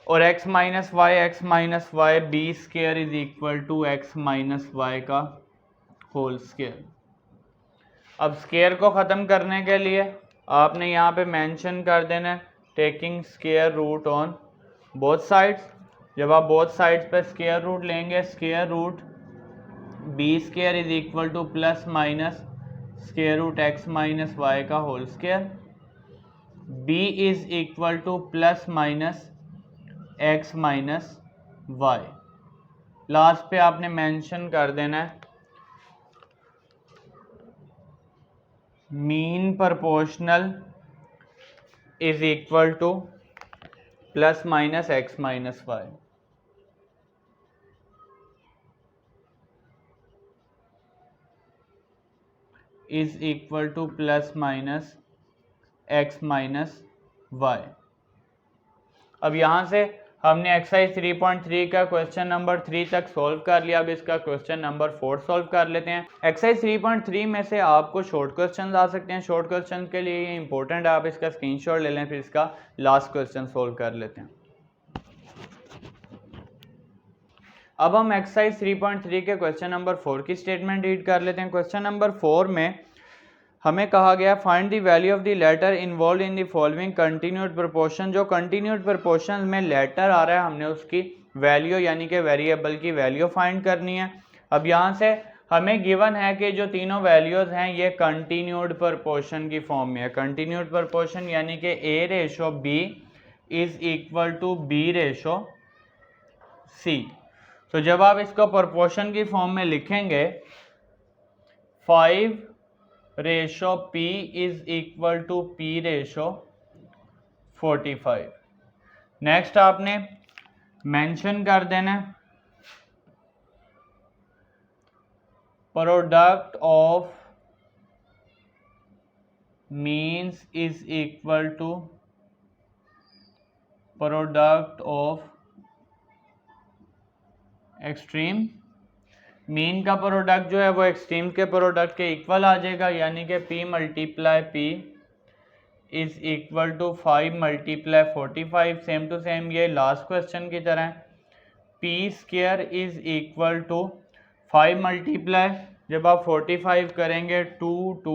S1: और X minus Y B square is equal to X minus Y का whole square. अब square को ख़त्म करने के लिए आपने यहाँ पे मेंशन कर देना है taking square root on both sides. जब आप बोथ साइड्स पे स्क्वायर रूट लेंगे square root B square is equal to plus minus square root X minus Y का whole square. b is equal to plus minus X minus Y. Last पे आपने mention कर देना है mean proportional is equal to plus minus X minus Y. Is equal to plus minus X minus Y. अब यहाँ से हमने exercise 3.3 का क्वेश्चन नंबर 3 तक सॉल्व कर लिया। अब इसका क्वेश्चन नंबर 4 सॉल्व कर लेते हैं। एक्सरसाइज 3.3 में से आपको शॉर्ट क्वेश्चन आ सकते हैं। शॉर्ट क्वेश्चन के लिए ये इंपॉर्टेंट है, आप इसका स्क्रीनशॉट ले लें, फिर इसका लास्ट क्वेश्चन सॉल्व कर लेते हैं। अब हम एक्सरसाइज 3.3 के क्वेश्चन नंबर 4 की स्टेटमेंट रीड कर लेते हैं। क्वेश्चन नंबर 4 में हमें कहा गया find the value of the letter involve in the following continued proportion. जो कंटिन्यूड प्रोपोर्शन में लेटर आ रहा है हमने उसकी वैल्यू यानी कि वेरिएबल की वैल्यू फाइंड करनी है। अब यहाँ से हमें गिवन है कि जो तीनों वैल्यूज हैं ये कंटिन्यूड प्रोपोर्शन की फॉर्म में है। कंटिन्यूड प्रोपोर्शन यानी कि A/B is equal to B/C। तो जब आप इसको प्रोपोर्शन की फॉर्म में लिखेंगे 5/P is equal to P/45। Next आपने मेंशन कर देना product of means is equal to product of extreme. Mean का प्रोडक्ट जो है वो एक्सट्रीम के प्रोडक्ट के इक्वल आ जाएगा यानी कि P × P is equal to 5 × 45। Same to same ये लास्ट क्वेश्चन की तरह P² इज इक्वल टू 5 × जब आप 45 करेंगे 2 to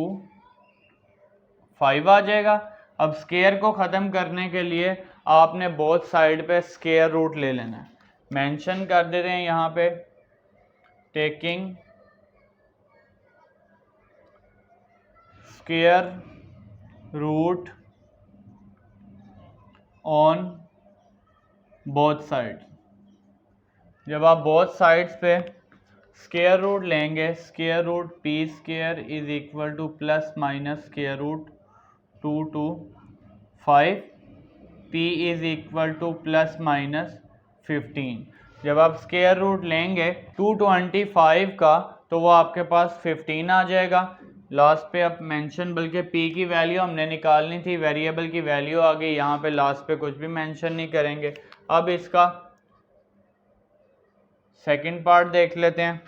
S1: 5 आ जाएगा। अब स्केयर को ख़त्म करने के लिए आपने बोथ साइड पे स्केयर रूट ले लेना है। मेंशन कर देते हैं यहाँ पे taking square root on both side. जब आप बोथ साइड्स पे स्केयर रूट लेंगे square root P² is equal to plus minus square root 2 to 5 P is equal to plus minus 15। जब आप स्केयर रूट लेंगे 225 का तो वो आपके पास 15 आ जाएगा। लास्ट पे अब मेंशन बल्कि P की वैल्यू हमने निकालनी थी, वेरिएबल की वैल्यू आ गई, यहाँ पे लास्ट पे कुछ भी मेंशन नहीं करेंगे। अब इसका सेकंड पार्ट देख लेते हैं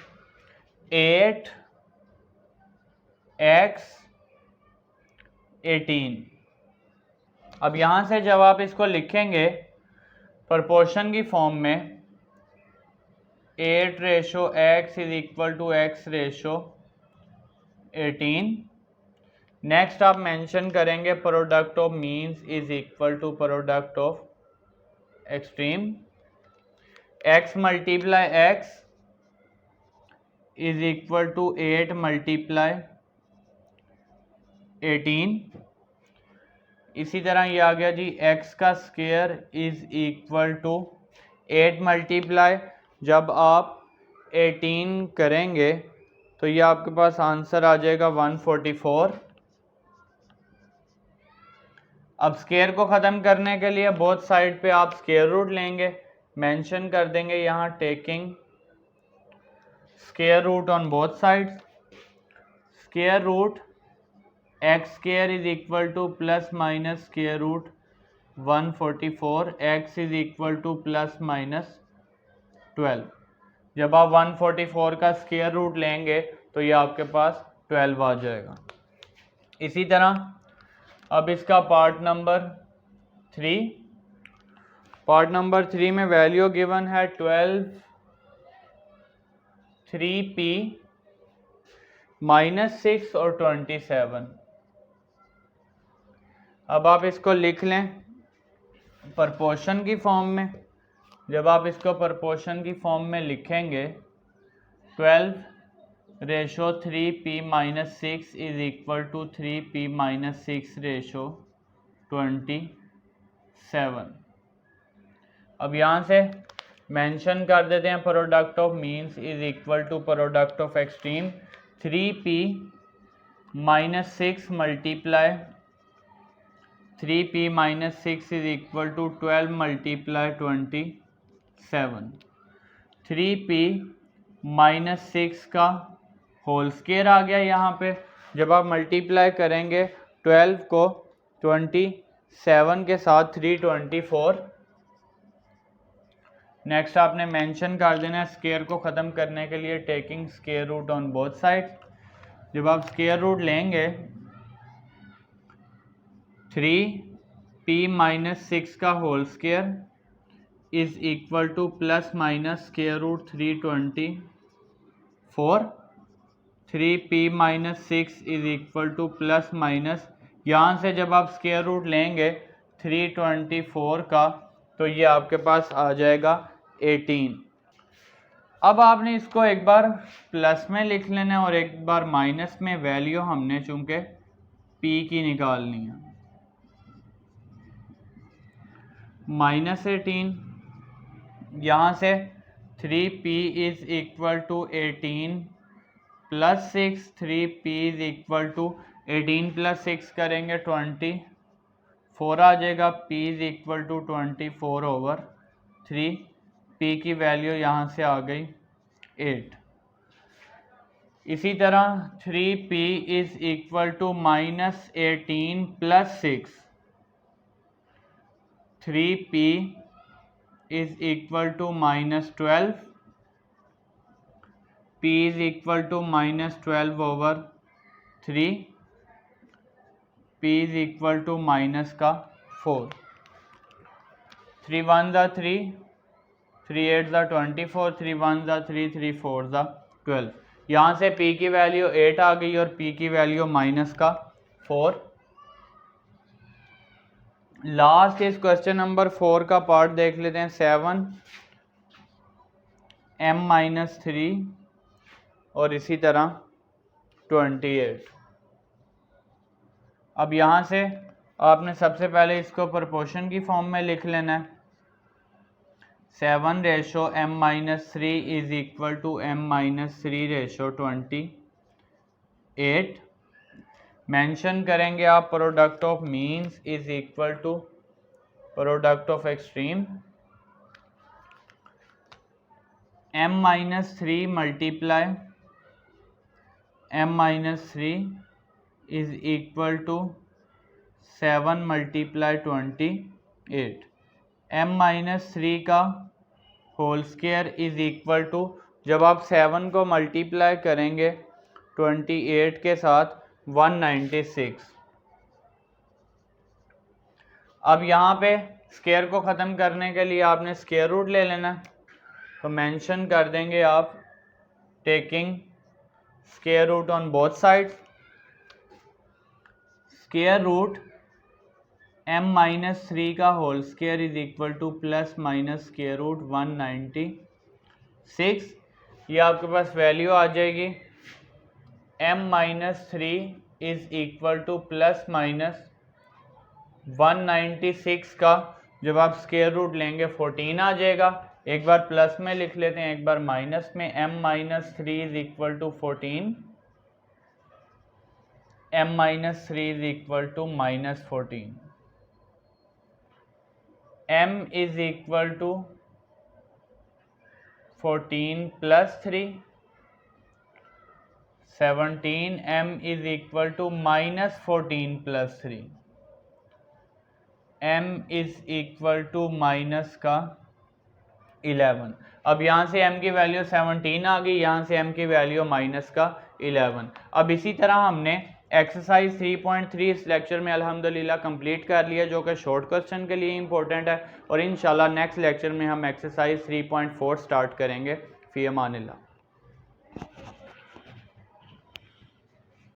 S1: 8x 18। अब यहाँ से जब आप इसको लिखेंगे प्रोपोर्शन की फॉर्म में 8/x is equal to x/18। Next आप मेंशन करेंगे product of means is equal to product of extreme. x × x is equal to 8 × 18। इसी तरह ये आ गया जी x का स्क्वायर इज इक्वल टू 8 × जब आप 18 करेंगे तो ये आपके पास आंसर आ जाएगा 144। अब स्क्वायर को ख़त्म करने के लिए बोथ साइड पे आप स्क्वायर रूट लेंगे। मेंशन कर देंगे यहाँ taking square root on both sides. Square root x² is equal to plus minus square root 144 x is equal to plus minus 12। जब आप 144 का स्क्वायर रूट लेंगे तो ये आपके पास 12 आ जाएगा। इसी तरह अब इसका पार्ट नंबर 3 में वैल्यू गिवन है 12 3p -6 और 27। अब आप इसको लिख लें प्रोपोर्शन की फॉर्म में। जब आप इसको प्रोपोर्शन की फॉर्म में लिखेंगे 12/3p -6 is equal to 3p -6/27। अब यहाँ से मेंशन कर देते हैं product of means is equal to product of extreme. 3p -6 multiply 3p -6 is equal to 12 × 27। 3p -6 का होल स्क्वायर आ गया यहाँ पे। जब आप मल्टीप्लाई करेंगे 12 को 27 के साथ 324। नेक्स्ट आपने मेंशन कर देना है स्क्वायर को ख़त्म करने के लिए taking square root on both sides. जब आप स्क्वायर रूट लेंगे 3p -6 का whole square is equal to plus minus square root 324, 3p minus 6 is equal to plus minus, यहाँ से जब आप स्क्वायर रूट लेंगे 324 का तो ये आपके पास आ जाएगा 18। अब आपने इसको एक बार प्लस में लिख लेना है और एक बार माइनस में। वैल्यू हमने चूंकि p की निकालनी है, -18, यहाँ से 3p is equal to 18 plus 6, 3p is equal to 18 plus 6 करेंगे 24 आ जाएगा, p is equal to 24/3, p की वैल्यू यहाँ से आ गई 8। इसी तरह 3p is equal to -18 plus 6, 3p is equal to -12, p is equal to -12/3, p is equal to -4। 3 1 ज़ा 3, 3 8 ज़ा 24, 3 1 ज़ा 3, 3 4 ज़ा 12। यहाँ से p की वैल्यू 8 आ गई और p की वैल्यू -4। लास्ट इस क्वेश्चन नंबर 4 का पार्ट देख लेते हैं। 7m-3 और इसी तरह 28। अब यहाँ से आपने सबसे पहले इसको प्रोपोर्शन की फॉर्म में लिख लेना है। 7/m-3 is equal to m-3/28। Mention करेंगे आप product of means is equal to product of extreme. m-3 multiply m-3 is equal to 7 multiply 28। m-3 का whole square is equal to, जब आप 7 को मल्टीप्लाई करेंगे 28 के साथ 196। अब यहाँ पे स्क्वायर को ख़त्म करने के लिए आपने स्क्वायर रूट ले लेना है, तो मेंशन कर देंगे आप taking square root on both sides. Square root m-3 का whole square is equal to plus minus square root 196। ये आपके पास वैल्यू आ जाएगी। m-3 is equal to plus minus 196 का जब आप स्क्वायर रूट लेंगे 14 आ जाएगा। एक बार प्लस में लिख लेते हैं, एक बार माइनस में। m-3 is equal to 14, m-3 is equal to -14। m is equal to 14 plus 3 17, m is equal to -14 plus 3, m is equal to minus का 11। अब यहाँ से m की वैल्यू 17 आ गई, यहाँ से m की वैल्यू माइनस का 11। अब इसी तरह हमने एक्सरसाइज 3.3 इस लेक्चर में अल्हम्दुलिल्लाह कंप्लीट कर लिया, जो कि शॉर्ट क्वेश्चन के लिए इंपॉर्टेंट है। और इंशाल्लाह नेक्स्ट लेक्चर में हम एक्सरसाइज 3.4 स्टार्ट करेंगे। फ़ी अमानिल्लाह।